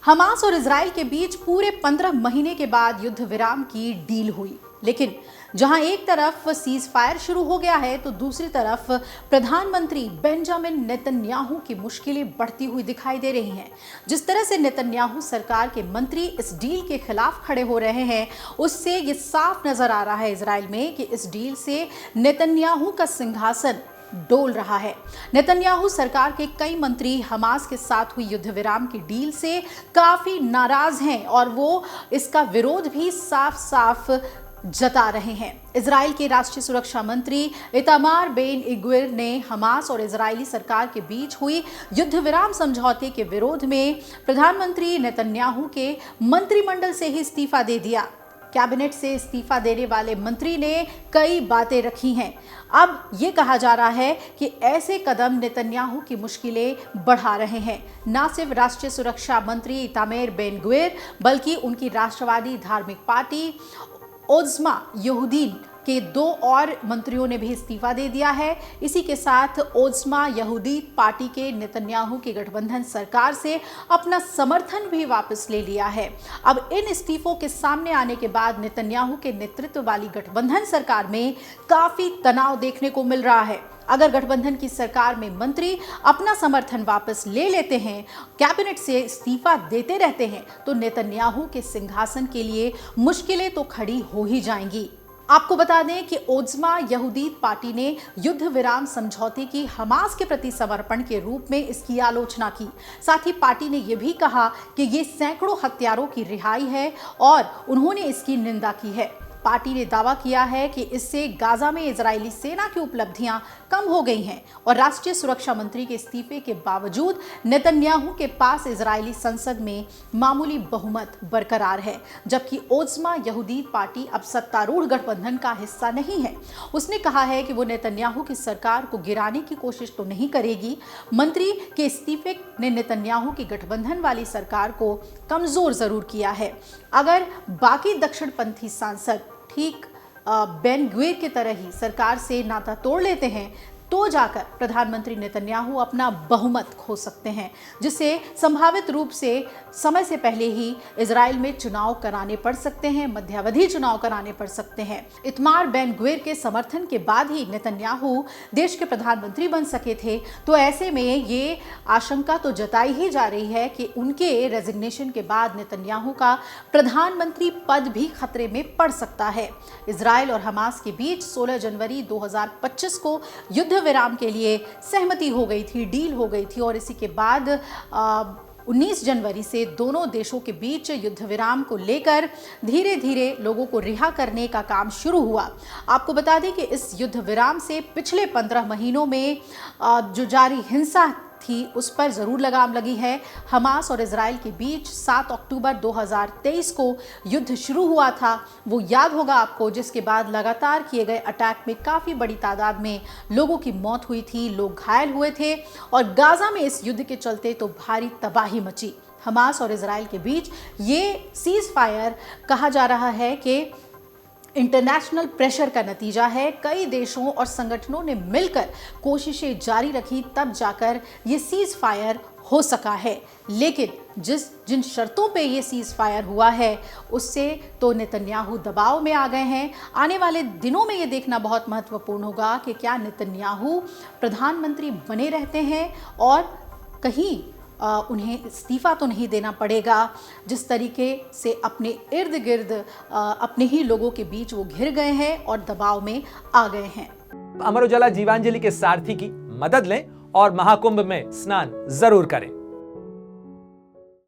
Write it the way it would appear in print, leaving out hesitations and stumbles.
Hamas और Israel के बीच पूरे 15 महीने के बाद युद्ध विराम की डील हुई, लेकिन जहां एक तरफ सीज फायर शुरू हो गया है तो दूसरी तरफ प्रधानमंत्री बेंजामिन नेतन्याहू की मुश्किलें बढ़ती हुई दिखाई दे रही हैं। जिस तरह से नेतन्याहू सरकार के मंत्री इस डील के खिलाफ खड़े हो रहे हैं, उससे ये साफ नजर आ रहा है इजराइल में कि इस डील से नेतन्याहू का सिंहासन डोल रहा है। नेतन्याहू सरकार के कई मंत्री हमास के साथ हुई युद्ध विराम की डील से काफी नाराज हैं और वो इसका विरोध भी साफ साफ जता रहे हैं। इजराइल के राष्ट्रीय सुरक्षा मंत्री इतामार बेन ग्विर ने हमास और इजरायली सरकार के बीच हुई युद्ध विराम समझौते के विरोध में प्रधानमंत्री नेतन्याहू के मंत्रिमंडल से ही इस्तीफा दे दिया। कैबिनेट से इस्तीफा देने वाले मंत्री ने कई बातें रखी हैं। अब ये कहा जा रहा है कि ऐसे कदम नेतन्याहू की मुश्किलें बढ़ा रहे हैं। न सिर्फ राष्ट्रीय सुरक्षा मंत्री इतामार बेन ग्विर बल्कि उनकी राष्ट्रवादी धार्मिक पार्टी ओज़्मा यहूदीन के 2 और मंत्रियों ने भी इस्तीफा दे दिया है। इसी के साथ ओज़्मा यहूदी पार्टी के नेतन्याहू की गठबंधन सरकार से अपना समर्थन भी वापस ले लिया है। अब इन इस्तीफों के सामने आने के बाद नेतन्याहू के नेतृत्व वाली गठबंधन सरकार में काफी तनाव देखने को मिल रहा है। अगर गठबंधन की सरकार में मंत्री अपना समर्थन वापस ले लेते हैं, कैबिनेट से इस्तीफा देते रहते हैं, तो नेतन्याहू के सिंहासन के लिए मुश्किलें तो खड़ी हो ही जाएंगी। आपको बता दें कि ओज़्मा यहूदी पार्टी ने युद्ध विराम समझौते की हमास के प्रति समर्पण के रूप में इसकी आलोचना की। साथ ही पार्टी ने यह भी कहा कि ये सैकड़ों हत्यारों की रिहाई है और उन्होंने इसकी निंदा की है। पार्टी ने दावा किया है कि इससे गाजा में इजरायली सेना की उपलब्धियां कम हो गई हैं और राष्ट्रीय सुरक्षा मंत्री के इस्तीफे के बावजूद नेतन्याहू के पास इजरायली संसद में मामूली बहुमत बरकरार है, जबकि ओज़्मा यहूदी पार्टी अब सत्तारूढ़ गठबंधन का हिस्सा नहीं है। उसने कहा है कि वो नेतन्याहू की सरकार को गिराने की कोशिश तो नहीं करेगी। मंत्री के इस्तीफे ने नेतन्याहू की गठबंधन वाली सरकार को कमजोर जरूर किया है। अगर बाकी दक्षिणपंथी सांसद ठीक बेन ग्विर की तरह ही सरकार से नाता तोड़ लेते हैं तो जाकर प्रधानमंत्री नेतन्याहू अपना बहुमत खो सकते हैं, जिससे संभावित रूप से समय से पहले ही इजराइल में चुनाव कराने पड़ सकते हैं, मध्यावधि चुनाव कराने पड़ सकते हैं। इतमार बेन ग्विर के समर्थन के बाद ही नेतन्याहू देश के प्रधानमंत्री बन सके थे, तो ऐसे में ये आशंका तो जताई ही जा रही है कि उनके रेजिग्नेशन के बाद नेतन्याहू का प्रधानमंत्री पद भी खतरे में पड़ सकता है। इजराइल और हमास के बीच 16 जनवरी 2025 को युद्ध विराम के लिए सहमति हो गई थी, डील हो गई थी और इसी के बाद 19 जनवरी से दोनों देशों के बीच युद्ध विराम को लेकर धीरे धीरे लोगों को रिहा करने का काम शुरू हुआ। आपको बता दें कि इस युद्ध विराम से पिछले 15 महीनों में जो जारी हिंसा थी उस पर जरूर लगाम लगी है। हमास और इजराइल के बीच 7 अक्टूबर 2023 को युद्ध शुरू हुआ था, वो याद होगा आपको, जिसके बाद लगातार किए गए अटैक में काफ़ी बड़ी तादाद में लोगों की मौत हुई थी, लोग घायल हुए थे और गाजा में इस युद्ध के चलते तो भारी तबाही मची। हमास और इजराइल के बीच ये सीज फायर कहा जा रहा है कि इंटरनेशनल प्रेशर का नतीजा है। कई देशों और संगठनों ने मिलकर कोशिशें जारी रखी, तब जाकर ये सीज फायर हो सका है। लेकिन जिन शर्तों पे ये सीज फायर हुआ है उससे तो नेतन्याहू दबाव में आ गए हैं। आने वाले दिनों में ये देखना बहुत महत्वपूर्ण होगा कि क्या नेतन्याहू प्रधानमंत्री बने रहते हैं और कहीं उन्हें इस्तीफा तो नहीं देना पड़ेगा। जिस तरीके से अपने इर्द गिर्द अपने ही लोगों के बीच वो घिर गए हैं और दबाव में आ गए हैं। अमर उजाला जीवांजलि के सारथी की मदद लें और महाकुंभ में स्नान जरूर करें।